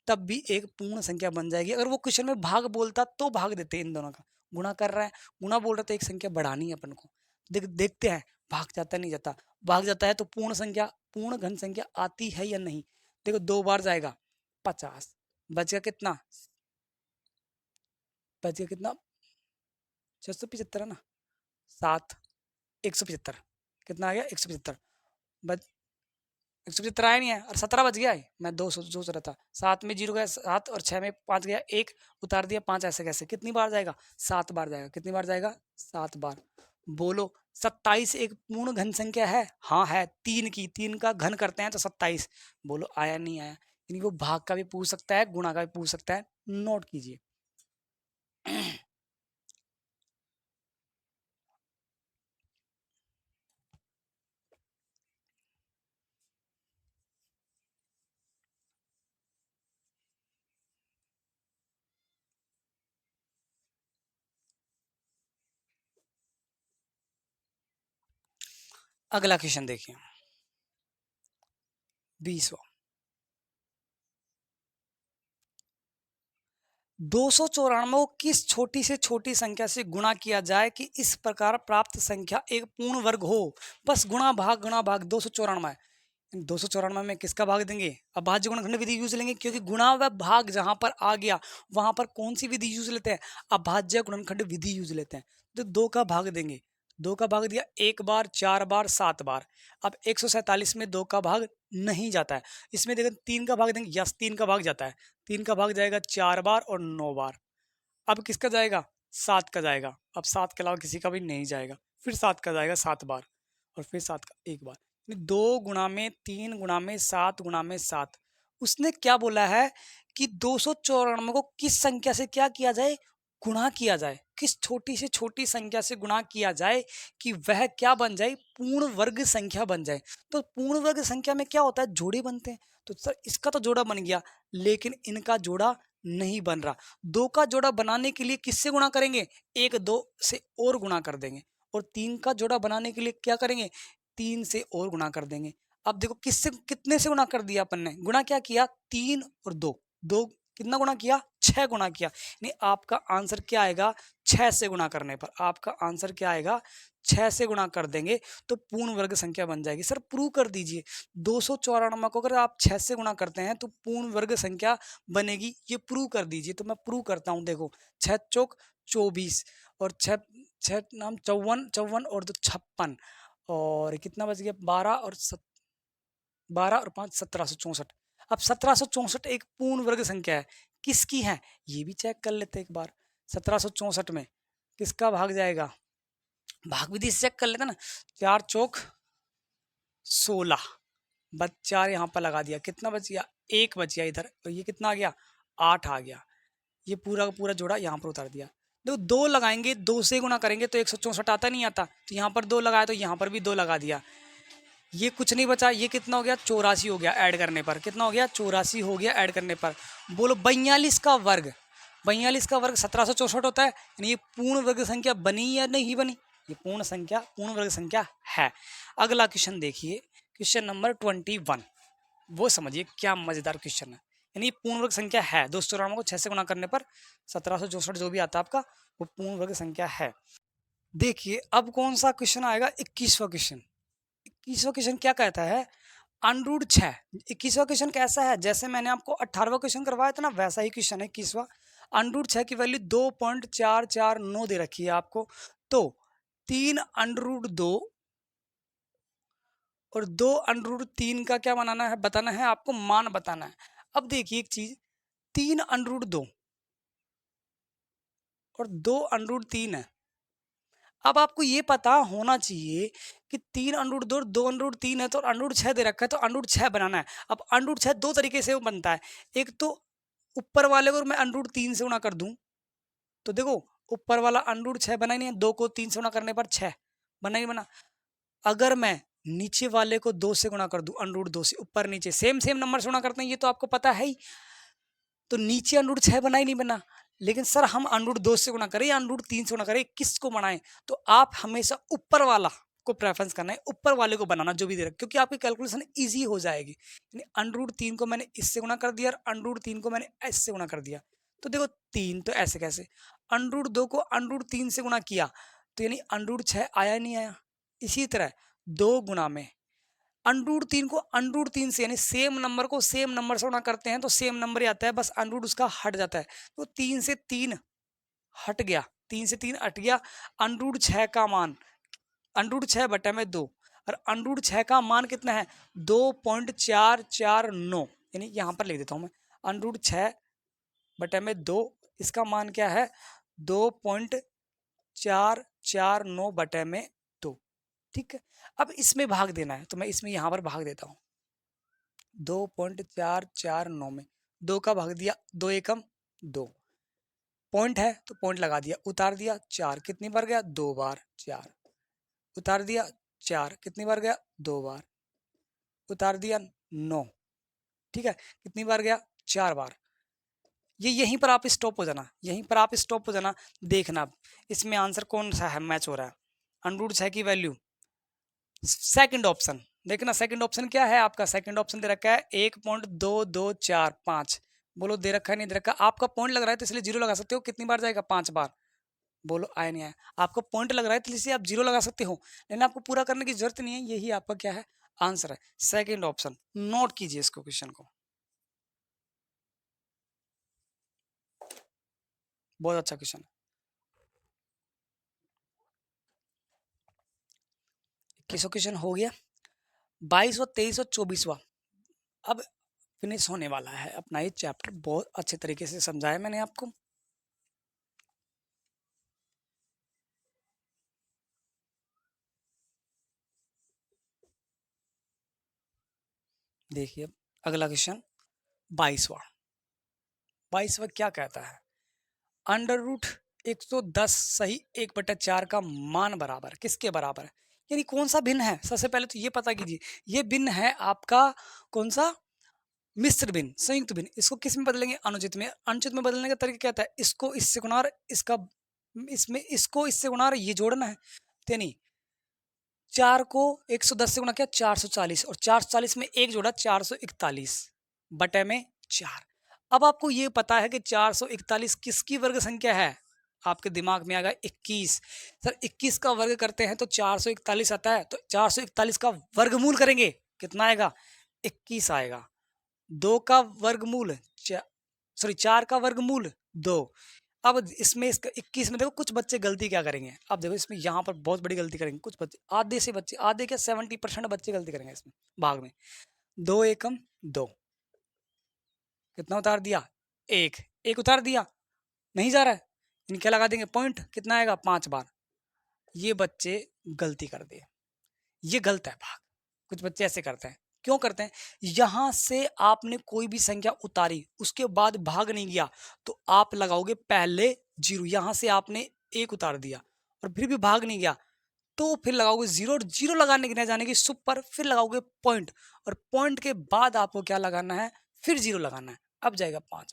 तब भी एक पूर्ण संख्या बन जाएगी। अगर वो क्वेश्चन में भाग बोलता तो भाग देते इन दोनों का, गुणा कर रहा है, गुणा बोल रहा तो एक संख्या बढ़ानी है अपन को। देखते हैं भाग जाता नहीं जाता, भाग जाता है तो पूर्ण संख्या पूर्ण घन संख्या आती है या नहीं। देखो 2 बार जाएगा 50, बच गया कितना, बच गया कितना 675 है ना, 7 175 कितना आ गया 175, बच 175 आया नहीं है और 17 बच गया है, मैं 2 सोच रहा था, 7 में 0 गया 7 और 6 में 5 गया 1 उतार दिया 5, ऐसे कैसे कितनी बार जाएगा 7 बार जाएगा, कितनी बार जाएगा 7 बार। बोलो 27 एक पूर्ण घन संख्या है, हाँ है, 3 की 3 का घन करते हैं तो 27, बोलो आया नहीं आया। यानी वो भाग का भी पूछ सकता है, गुणा का भी पूछ सकता है, नोट कीजिए। अगला क्वेश्चन देखिए 20वां, 294 को किस छोटी से छोटी संख्या से गुणा किया जाए कि इस प्रकार प्राप्त संख्या एक पूर्ण वर्ग हो। बस गुणा भाग 294, 294 में किसका भाग देंगे, अभाज्य गुणनखंड विधि यूज लेंगे, क्योंकि गुणा व भाग जहां पर आ गया वहां पर कौन सी विधि यूज लेते हैं, अभाज्य गुणनखंड विधि यूज लेते हैं। तो 2 का भाग देंगे, 2 का भाग दिया 1 बार 4 बार 7 बार। अब 147 में 2 का भाग नहीं जाता है, इसमें देखो 3 का भाग देंगे, यस 3 का भाग जाता है, 3 का भाग जाएगा 4 बार और 9 बार। अब किसका जाएगा 7 का जाएगा, अब 7 के अलावा किसी का भी नहीं जाएगा, फिर 7 का जाएगा 7 बार और फिर 7 का 1 बार। 2 गुणा में 3 गुणा में 7 गुणा में 7। उसने क्या बोला है कि 294 को किस संख्या से क्या किया जाए, गुणा किया जाए, किस छोटी से छोटी संख्या से गुणा किया जाए कि वह क्या बन जाए, पूर्ण वर्ग संख्या बन जाए। तो पूर्ण वर्ग संख्या में क्या होता है, जोड़े बनते हैं। तो सर इसका तो जोड़ा बन गया, लेकिन इनका जोड़ा नहीं बन रहा। 2 का जोड़ा बनाने के लिए किससे गुणा करेंगे, 1 2 से और गुणा कर देंगे, और 3 का जोड़ा बनाने के लिए क्या करेंगे, 3 से और गुणा कर देंगे। अब देखो किससे कितने से गुणा कर दिया अपन ने, गुणा क्या किया 3 और 2, 2 कितना गुणा किया 6 गुणा किया, यानी आपका आंसर क्या आएगा 6 से गुणा करने पर, आपका आंसर क्या आएगा 6 से गुणा कर देंगे तो पूर्ण वर्ग संख्या बन जाएगी। सर प्रूव कर दीजिए 294 को अगर आप 6 से गुणा करते हैं तो पूर्ण वर्ग संख्या बनेगी, ये प्रूव कर दीजिए। तो मैं प्रूव करता हूँ, देखो 6 चौक 24 और 6 6 नाम 54 54 और 2 56 और कितना बच गया 12 और 5 1764। अब 1764 एक पूर्ण वर्ग संख्या है, किसकी है ये भी चेक कर लेते हैं एक बार। 1764 में किसका भाग जाएगा, भाग विधि से चेक कर लेते ना, 4 चौक 16, बच 4 यहाँ पर लगा दिया, कितना बच गया 1 बच गया इधर, और ये कितना आ गया 8 आ गया, ये पूरा का पूरा जोड़ा यहाँ पर उतार दिया। देखो 2 लगाएंगे 2 से गुणा करेंगे तो 164 आता नहीं आता, तो यहाँ पर 2 लगाया तो यहाँ पर भी 2 लगा दिया, ये कुछ नहीं बचा, ये कितना हो गया 84 हो गया, ऐड करने पर कितना हो गया 84 हो गया ऐड करने पर। बोलो 42 का वर्ग, 42 का वर्ग 1764 होता है, यानी ये पूर्ण वर्ग संख्या बनी या नहीं बनी, ये पूर्ण वर्ग संख्या है। अगला क्वेश्चन देखिए, क्वेश्चन नंबर 21, वो समझिए क्या मजेदार क्वेश्चन है। यानी पूर्ण वर्ग संख्या है, 294 को 6 से गुणा करने पर 1764 जो भी आता है आपका वो पूर्ण वर्ग संख्या है। देखिए अब कौन सा क्वेश्चन आएगा, 21वां क्वेश्चन। 21वां क्वेश्चन क्या कहता है, अनरूट 6। 21वां क्वेश्चन कैसा है, जैसे मैंने आपको 18वां क्वेश्चन करवाया था ना वैसा ही क्वेश्चन है 21वां। अनरूट 6 की वैल्यू 2.449 दे रखी है आपको, तो 3 अनरूट 2 और 2 अनरूट 3 का क्या बनाना है, बताना है आपको, मान बताना है। अब देखिए एक चीज, 3 अनरूट 2 और 2 अनरूट 3 है। अब आपको ये पता होना चाहिए कि 3 अंडरूट 2 2 अंडरूट 3 है तो अंडरूट 6 दे रखा है तो अंडरूट 6 बनाना है। अब अंडरूट 6 दो तरीके से बनता है, एक तो ऊपर वाले को मैं अंडरूट 3 से गुणा कर दूं तो देखो ऊपर वाला अंडरूट 6 बना ही नहीं है, 2 को 3 से गुणा करने पर 6 बना ही बना। अगर मैं नीचे वाले को 2 से गुणा कर दूं, अंडरूट 2 से, ऊपर नीचे सेम सेम नंबर से गुणा करते हैं, ये तो आपको पता है ही, तो नीचे अंडरूट 6 बना ही नहीं बना। लेकिन सर हम अंडरूट 2 से गुणा करें या अंडरूट 3 से गुणा करें, किसको बनाएं? तो आप हमेशा ऊपर वाला को प्रेफरेंस करना है, ऊपर वाले को बनाना जो भी दे रहा है, क्योंकि आपकी कैलकुलेशन इजी हो जाएगी। यानी अंडरूट 3 को मैंने इससे गुणा कर दिया और अंडरूट 3 को मैंने ऐसे गुणा कर दिया, तो देखो 3 तो ऐसे कैसे, अंडरूट 2 को अंडरूट 3 से गुणा किया तो यानी अंडरूट 6 आया नहीं आया। इसी तरह 2 गुणा में अंडरूट 3 को अंडरूट 3 से, यानी सेम नंबर को सेम नंबर से गुणा करते हैं तो सेम नंबर ही आता है, बस अंडरूट उसका हट जाता है। तो 3 से 3 हट गया, 3 से 3 हट गया, अंडरूट 6 का मान अंडरूट 6 बटे में 2, और अंडरूट 6 का मान कितना है 2.449, यानी यहाँ पर लिख देता हूँ मैं, अंडरूट 6 बटे में 2, इसका मान क्या है 2.449 बटे में 2। ठीक है, अब इसमें भाग देना है तो मैं इसमें यहाँ पर भाग देता हूँ, 2.449 में 2 का भाग दिया, 2 एकम 2, पॉइंट है तो पॉइंट लगा दिया, उतार दिया 4, कितनी बार गया 2 बार, 4 उतार दिया 4, कितनी बार गया 2 बार, उतार दिया 9, ठीक है, कितनी बार गया 4 बार। ये यहीं पर आप स्टॉप हो जाना, यहीं पर आप स्टॉप हो जाना। देखना अब इसमें आंसर कौन सा है मैच हो रहा है, अंडरूट 6 की वैल्यू सेकंड ऑप्शन, देखना सेकंड ऑप्शन क्या है आपका, सेकंड ऑप्शन दे रखा है 1.2245, बोलो दे रखा है नहीं दे रखा, आपका पॉइंट लग रहा है तो इसलिए जीरो लगा सकते हो, कितनी बार जाएगा 5 बार, बोलो आया नहीं आया, आपको पॉइंट लग रहा है तो इसलिए आप जीरो लगा सकते हो, लेकिन आपको पूरा करने की जरूरत नहीं है, यही आपका क्या है आंसर है, सेकंड ऑप्शन। नोट कीजिए इसको, क्वेश्चन को, बहुत अच्छा क्वेश्चन है। 21वां क्वेश्चन हो गया, 22वां 23वां 24वां अब फिनिश होने वाला है अपना ये चैप्टर, बहुत अच्छे तरीके से समझाया मैंने आपको। देखिए अगला क्वेश्चन 22वां, 22वां क्या कहता है, अंडर रूट 110 सही 1/4 का मान बराबर किसके बराबर है, यानी कौन सा भिन्न है, सबसे पहले तो ये पता कीजिए, ये भिन्न है आपका कौन सा, मिश्र भिन्न, संयुक्त भिन्न। इसको किस में बदलेंगे, अनुचित में। अनुचित में बदलने का तरीका क्या होता है, इसको इससे गुणा और इसका इसमें इसको इससे गुणा और ये जोड़ना है, यानी 4 को 110 से गुणा किया 440, और 440 में एक जोड़ा 441 बटे में 4। अब आपको ये पता है कि 441 किसकी वर्ग संख्या है, आपके दिमाग में आएगा 21, सर 21 का वर्ग करते हैं तो 441 आता है, तो 441 का वर्गमूल करेंगे कितना आएगा 21 आएगा, 2 का वर्गमूल सॉरी 4 का वर्गमूल 2। अब इसमें इसका 21 में देखो कुछ बच्चे गलती क्या करेंगे, अब देखो इसमें यहाँ पर बहुत बड़ी गलती करेंगे कुछ बच्चे, आधे से बच्चे, आधे क्या 70% बच्चे गलती करेंगे इसमें भाग में, 2 एकम 2, कितना उतार दिया 1, 1 उतार दिया नहीं जा रहा है, इन क्या लगा देंगे पॉइंट, कितना आएगा 5 बार, ये बच्चे गलती कर दिए, ये गलत है भाग, कुछ बच्चे ऐसे करते हैं, क्यों करते हैं, यहां से आपने कोई भी संख्या उतारी उसके बाद भाग नहीं गया तो आप लगाओगे पहले जीरो, यहां से आपने 1 उतार दिया और फिर भी भाग नहीं गया तो फिर लगाओगे जीरो, और जीरो लगाने की न जाने की सुपर फिर लगाओगे पॉइंट, और पॉइंट के बाद आपको क्या लगाना है, फिर जीरो लगाना है, अब जाएगा 5 बार।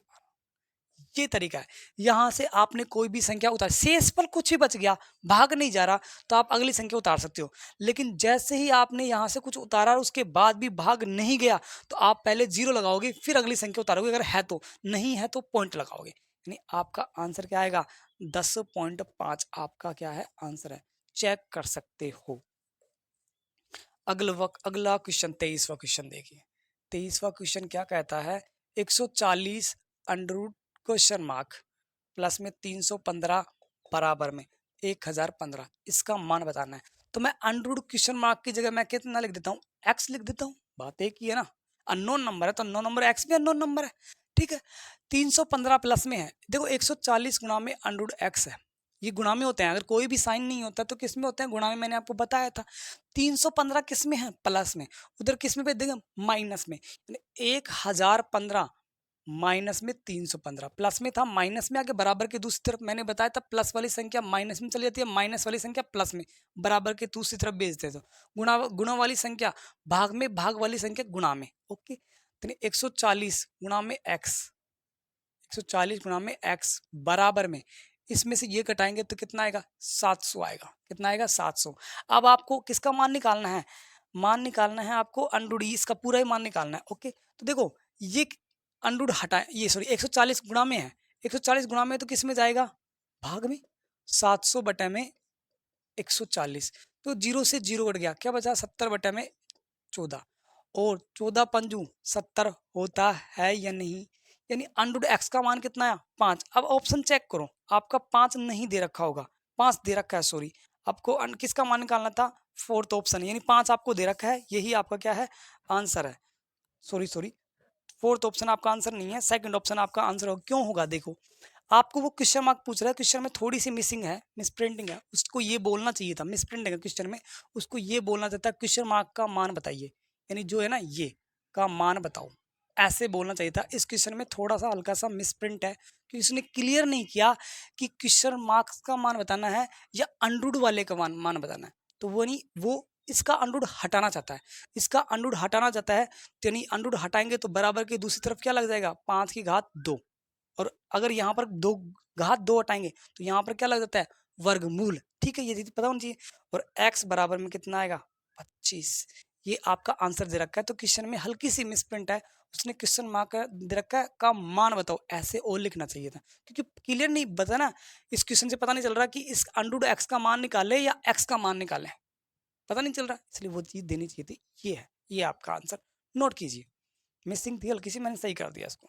ये तरीका है, यहां से आपने कोई भी संख्या उतार, शेष पर कुछ भी बच गया भाग नहीं जा रहा तो आप अगली संख्या उतार सकते हो, लेकिन जैसे ही आपने यहां से कुछ उतारा और उसके बाद भी भाग नहीं गया तो आप पहले जीरो लगाओगे फिर अगली संख्या उतारोगे, अगर है तो, नहीं है तो पॉइंट लगाओगे, यानी आपका आंसर क्या आएगा 10.5 आपका क्या है आंसर है, चेक कर सकते हो। अगला क्वेश्चन 23वां क्वेश्चन देखिए, 23वां क्वेश्चन क्या कहता है, 140 under root question mark plus में 315 बराबर में 1015, इसका मान बताना है, तो मैं अंडर रूट क्वेश्चन मार्क की जगह मैं कितना लिख देता हूँ, एक्स लिख देता हूँ, बात एक ही है ना, अननोन नंबर है तो अननोन नंबर एक्स भी अननोन नंबर है, ठीक है। 315 प्लस में है, देखो 140 गुणा में अंडर रूट एक्स है, ये गुणा में होते हैं, अगर कोई भी साइन नहीं होता तो किस में होते हैं, गुणा में। मैंने आपको बताया था 315 किस में है, प्लस में, उधर किस में भेज देंगे, माइनस में। 1015 माइनस में 315, प्लस में था माइनस में आके बराबर के दूसरी तरफ, मैंने बताया था प्लस वाली संख्या माइनस में चली जाती है, माइनस वाली संख्या प्लस में, बराबर के दूसरी तरफ भेजते तो गुणा, गुणा वाली संख्या भाग में, भाग वाली संख्या गुणा में। ओके, तो 140 गुणा में x, 140 गुणा में x बराबर में, इसमें से ये कटाएंगे तो कितना आएगा, 700 आएगा। कितना आएगा, 700। अब आपको किसका मान निकालना है, मान निकालना है आपको अंडूड, इसका पूरा ही मान निकालना है। ओके, तो देखो ये अंडूड हटाए, ये सॉरी 140 गुणा में है, 140 गुणा में तो किस में जाएगा, भाग में, 700 बटे में 140, तो जीरो से जीरो कट गया, क्या बचा, 70 बटे में 14, और 14 पंजू 70 होता है या नहीं, यानी अंडर एक्स का मान कितना है, 5। अब ऑप्शन चेक करो, आपका 5 नहीं दे रखा होगा, 5 दे रखा है, सॉरी, आपको किसका मान निकालना था, फोर्थ ऑप्शन, यानी 5 आपको दे रखा है, यही आपका क्या है, आंसर है। सॉरी सॉरी, फोर्थ ऑप्शन आपका आंसर नहीं है, सेकंड ऑप्शन आपका आंसर होगा। क्यों होगा, देखो आपको वो क्वेश्चन मार्क पूछ रहा है, क्वेश्चन में थोड़ी सी मिसिंग है, मिस प्रिंटिंग है, उसको ये बोलना चाहिए था, मिस प्रिंटिंग है क्वेश्चन में, उसको ये बोलना चाहता है क्वेश्चन मार्क का मान बताइए, यानी जो है ना ये का मान बताओ, ऐसे बोलना चाहिए था। इस क्वेश्चन में थोड़ा सा हल्का सा मिस प्रिंट है कि उसने क्लियर नहीं किया कि क्वेश्चन मार्क्स का मान बताना है या अंडरूड वाले का मान बताना है, तो वो नहीं, वो इसका अंडरूड हटाना चाहता है, इसका अंडरूड हटाना चाहता है, यानी अंडरूड हटाएंगे तो बराबर के दूसरी तरफ क्या लग जाएगा, 5 की घात 2, और अगर यहाँ पर दो घात 2 हटाएंगे तो यहाँ पर क्या लग जाता है, वर्गमूल। ठीक है, ये चीज पता होनी चाहिए। और x बराबर में कितना आएगा, 25। ये आपका आंसर दे रखा है, तो क्वेश्चन में हल्की सी मिसप्रिंट है, उसने क्वेश्चन मार्क दे रखा है का मान बताओ, ऐसे और लिखना चाहिए था, क्योंकि क्लियर नहीं बता ना, इस क्वेश्चन से पता नहीं चल रहा कि इस अंडर एक्स का मान निकाले या एक्स का मान निकाले, पता नहीं चल रहा, इसलिए वो चीज देनी चाहिए थी। ये है, ये आपका आंसर, नोट कीजिए, मिसिंग थी हल्की सी, मैंने सही कर दिया इसको।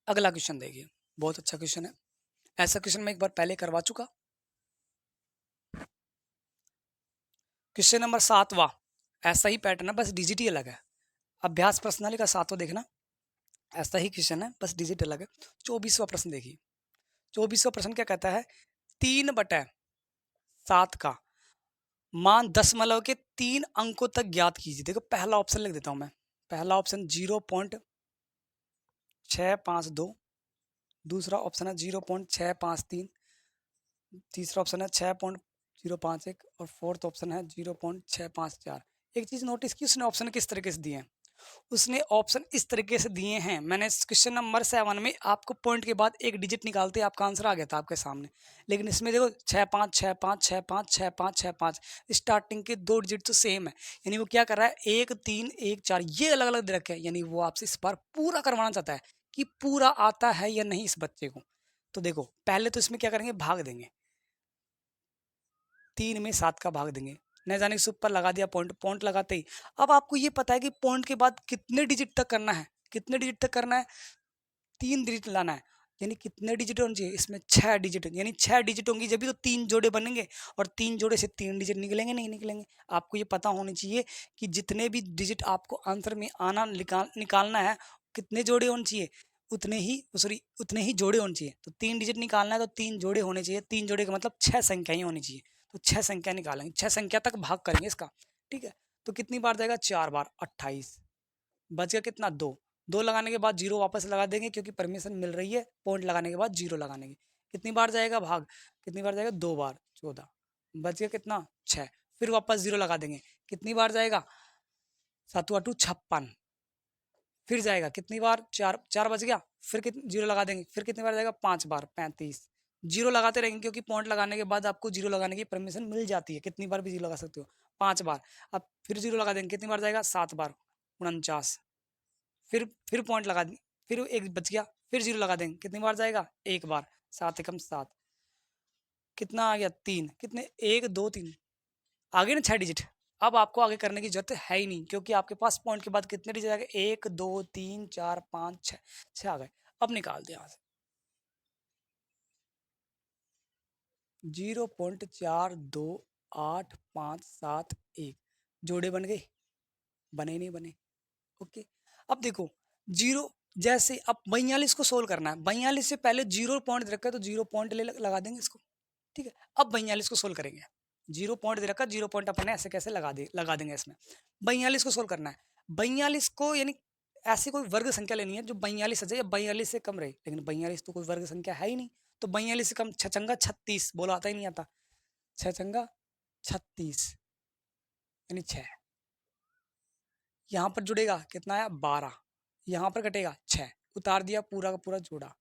अगला क्वेश्चन देखिए, बहुत अच्छा क्वेश्चन है, ऐसा क्वेश्चन मैं एक बार पहले करवा चुका। क्वेश्चन नंबर 7वां, ऐसा ही पैटर्न है, बस डिजिट ही अलग है। अभ्यास प्रश्नावली का 7वां देखना, ऐसा ही क्वेश्चन है, बस डिजिट अलग है। 24वां प्रश्न देखिए, 24वां प्रश्न क्या कहता है, 3/7 का मान दशमलव के 3 अंकों तक ज्ञात कीजिए। देखो पहला ऑप्शन लिख देता हूं मैं, पहला ऑप्शन 0.652, दूसरा ऑप्शन है 0.653, तीसरा ऑप्शन है 6.051, और फोर्थ ऑप्शन है 0.654। एक चीज नोटिस की, उसने ऑप्शन किस तरीके से दिए हैं, उसने ऑप्शन इस तरीके से दिए हैं। मैंने क्वेश्चन नंबर 7 में आपको पॉइंट के बाद एक डिजिट निकालते आपका आंसर आ गया था आपके सामने, लेकिन इसमें देखो 6 5 6 5 6 5 6 5, स्टार्टिंग के 2 डिजिट तो सेम है, यानी वो क्या कर रहा है, 1 3 1 4 ये अलग अलग दे रखे हैं, यानी वो आपसे इस बार पूरा करवाना चाहता है कि पूरा आता है या नहीं इस बच्चे को। तो देखो पहले तो इसमें क्या करेंगे, भाग देंगे, 3 में 7 का भाग देंगे, न जाने से ऊपर लगा दिया पॉइंट, पॉइंट लगाते ही अब आपको ये पता है कि पॉइंट के बाद कितने डिजिट तक करना है, कितने डिजिट तक करना है, 3 डिजिट लाना है, यानी कितने डिजिट होने चाहिए इसमें, 6 डिजिट, यानी 6 डिजिट होंगी जब भी तो 3 जोड़े बनेंगे, और 3 जोड़े से 3 डिजिट निकलेंगे, नहीं निकलेंगे। आपको ये पता होनी चाहिए कि जितने भी डिजिट आपको आंसर में आना निकालना है, कितने जोड़े होने चाहिए, उतने ही, सॉरी उतने ही जोड़े होने चाहिए। तो 3 डिजिट निकालना है तो 3 जोड़े होने चाहिए, 3 जोड़े का मतलब 6 संख्याएं होनी चाहिए, तो 6 संख्या निकालेंगे, 6 संख्या तक भाग करेंगे इसका। ठीक है, तो कितनी बार जाएगा, 4 बार, 28, बच गया कितना, 2, 2 लगाने के बाद जीरो वापस लगा देंगे, क्योंकि परमिशन मिल रही है पॉइंट लगाने के बाद जीरो लगाने की। कितनी बार जाएगा भाग, कितनी बार जाएगा, 2 बार, 14, बच गया कितना, 6, फिर वापस जीरो लगा देंगे, कितनी बार जाएगा, 7 8 56, फिर जाएगा कितनी बार, 4, 4 बच गया, फिर कितनी जीरो लगा देंगे, फिर कितनी बार जाएगा, 5 बार, 35, जीरो लगाते रहेंगे, क्योंकि पॉइंट लगाने के बाद आपको जीरो लगाने की परमिशन मिल जाती है, कितनी बार भी जीरो लगा सकते हो, 5 बार। अब फिर जीरो लगा देंगे, कितनी बार जाएगा, 7 बार, 49, फिर पॉइंट लगा देंगे, फिर एक बच गया, फिर जीरो लगा देंगे, कितनी बार जाएगा, 1 बार, 7 एकम 7, कितना आ गया, 3, कितने, 1 2 3, आगे ना 6 डिजिट। अब आपको आगे करने की जरूरत है ही नहीं, क्योंकि आपके पास पॉइंट के बाद कितने डिजिट आ गए, 1 2 3 4 5 6, 6 आ गए। अब निकाल दे यहाँ से, 0.428571, जोड़े बन गए, बने नहीं बने। ओके, अब देखो जीरो जैसे अब 42 को सोल्व करना है, 42 से पहले जीरो पॉइंट दे रखा है तो जीरो पॉइंट लगा देंगे इसको। ठीक है, अब 42 को सोल्व करेंगे, जीरो पॉइंट दे रखा है, जीरो पॉइंट अपन ने ऐसे कैसे लगा देंगे इसमें। 42 को सोल्व करना है, 42 को यानी ऐसी कोई वर्ग संख्या लेनी है जो 42 या 42 से कम रहे, लेकिन 42 तो कोई वर्ग संख्या है ही नहीं, तो 42 से कम छचंगा 36, बोला आता ही नहीं आता, छचंगा 36 यानी 6, यहाँ पर जुड़ेगा कितना आया 12, यहाँ पर कटेगा 6, उतार दिया पूरा का पूरा जोड़ा।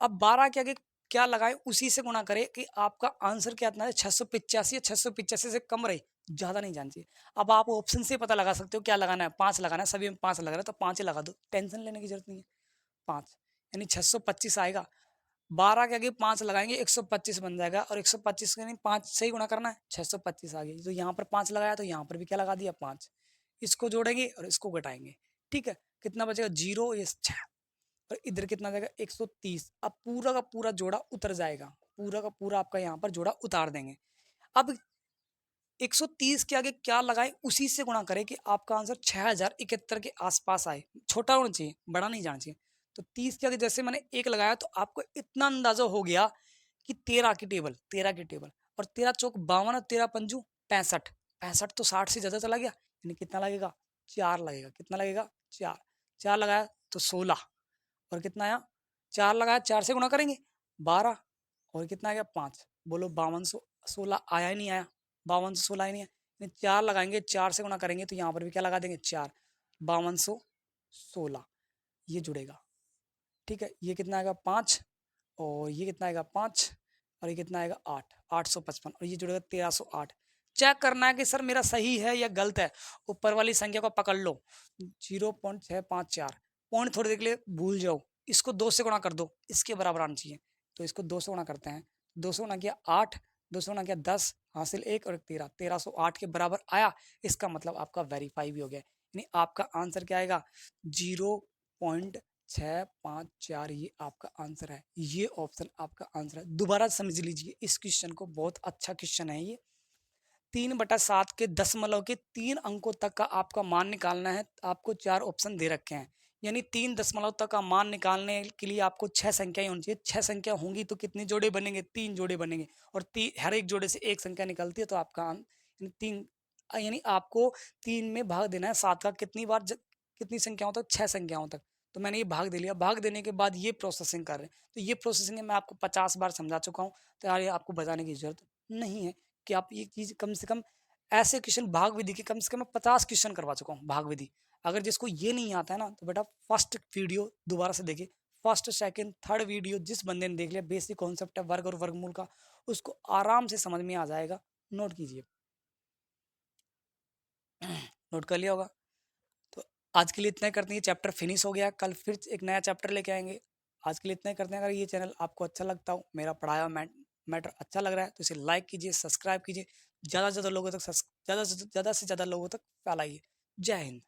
अब 12 के आगे क्या लगाए, उसी से गुणा करें कि आपका आंसर क्या इतना है 685 या 685 से कम रहे, ज्यादा नहीं जान चाहिए। अब आप ऑप्शन से पता लगा सकते हो क्या लगाना है, 5 लगाना है, सभी में 5 लग रहा है तो 5 ही लगा दो, टेंशन लेने की जरूरत नहीं है। 5 यानी 625 आएगा, 12 के आगे 5 लगाएंगे 125 बन जाएगा, और 125 के नहीं 5 से ही गुणा करना है, 625 आ गई। तो यहाँ पर 5 लगाया तो यहाँ पर भी क्या लगा दिया 5, इसको जोड़ेंगे और इसको घटाएंगे। ठीक है, कितना बचेगा 0 ये 6, और इधर कितना जाएगा 130। अब पूरा का पूरा जोड़ा उतर जाएगा, पूरा का पूरा आपका यहाँ पर जोड़ा उतार देंगे। अब 130 के आगे क्या लगाए, उसी से गुणा करें कि आपका आंसर 6071 के आसपास आए, छोटा होना चाहिए, बड़ा नहीं जाना चाहिए। तो 30 के आगे जैसे मैंने एक लगाया तो आपको इतना अंदाजा हो गया कि 13 की टेबल, 13 की टेबल, और 13 चौक 52 और 13 पंजू 65, 65 तो 60 से ज्यादा चला गया, यानी कितना लगेगा 4 लगेगा, कितना लगेगा 4, 4 लगाया तो 16, और कितना आया 4 लगाया, 4 से गुणा करेंगे 12, और कितना आ गया 5, बोलो 5216 आया ही नहीं आया, 5216 ही नहीं है, 4 लगाएंगे 4 से गुणा करेंगे तो यहाँ पर भी क्या लगा देंगे 4, 5216 ये जुड़ेगा। ठीक है, ये कितना आएगा 5, और ये कितना आएगा 5, और ये कितना आएगा 8, 855, और ये जुड़ेगा 1308। चेक करना है कि सर मेरा सही है या गलत है, ऊपर वाली संख्या को पकड़ लो 0.654, पॉइंट थोड़ी देर के लिए भूल जाओ, इसको 2 से गुणा कर दो, इसके बराबर आना चाहिए, तो इसको 2 से गुणा करते हैं, 2 से गुणा किया 8, 2 से गुणा किया 10, हासिल 1 और 13, 1308 के बराबर आया, इसका मतलब आपका वेरीफाई भी हो गया, यानी आपका आंसर क्या आएगा 0.654, ये आपका आंसर है, ये ऑप्शन आपका आंसर है। दोबारा समझ लीजिए इस क्वेश्चन को, बहुत अच्छा क्वेश्चन है ये। 3/7 के दशमलव के 3 अंकों तक का आपका मान निकालना है, आपको 4 ऑप्शन दे रखे हैं, यानी 3 दशमलव तक का मान निकालने के लिए आपको 6 संख्याएं होनी चाहिए, 6 संख्या होंगी तो कितने जोड़े बनेंगे 3 जोड़े बनेंगे, और हर एक जोड़े से एक संख्या निकलती है, तो आपका तीन, यानी आपको 3 में भाग देना है 7 का, कितनी बार कितनी संख्याओं तक 6 संख्याओं तक, तो मैंने ये भाग दे लिया, भाग देने के बाद ये प्रोसेसिंग कर रहे हैं, तो ये प्रोसेसिंग मैं आपको 50 बार समझा चुका हूँ, तो यार ये आपको बताने की जरूरत नहीं है कि आप ये चीज़ कम से कम ऐसे क्वेश्चन भाग विधि के कम से कम मैं 50 क्वेश्चन करवा चुका हूँ भाग विधि। अगर जिसको ये नहीं आता है ना तो बेटा फर्स्ट वीडियो दोबारा से देखिए, फर्स्ट सेकंड थर्ड वीडियो जिस बंदे ने देख लिया, बेसिक कॉन्सेप्ट है वर्ग और वर्गमूल का, उसको आराम से समझ में आ जाएगा। नोट कीजिए नोट कर लिया होगा। तो आज के लिए इतना ही करते हैं, चैप्टर फिनिश हो गया, कल फिर एक नया चैप्टर लेके आएंगे। आज के लिए इतना ही करते हैं। अगर ये चैनल आपको अच्छा लगता हो, मेरा पढ़ाया मैटर अच्छा लग रहा है तो इसे लाइक कीजिए, सब्सक्राइब कीजिए, ज़्यादा से ज़्यादा लोगों तक ज़्यादा से ज़्यादा लोगों तक फैलाइए। जय हिंद।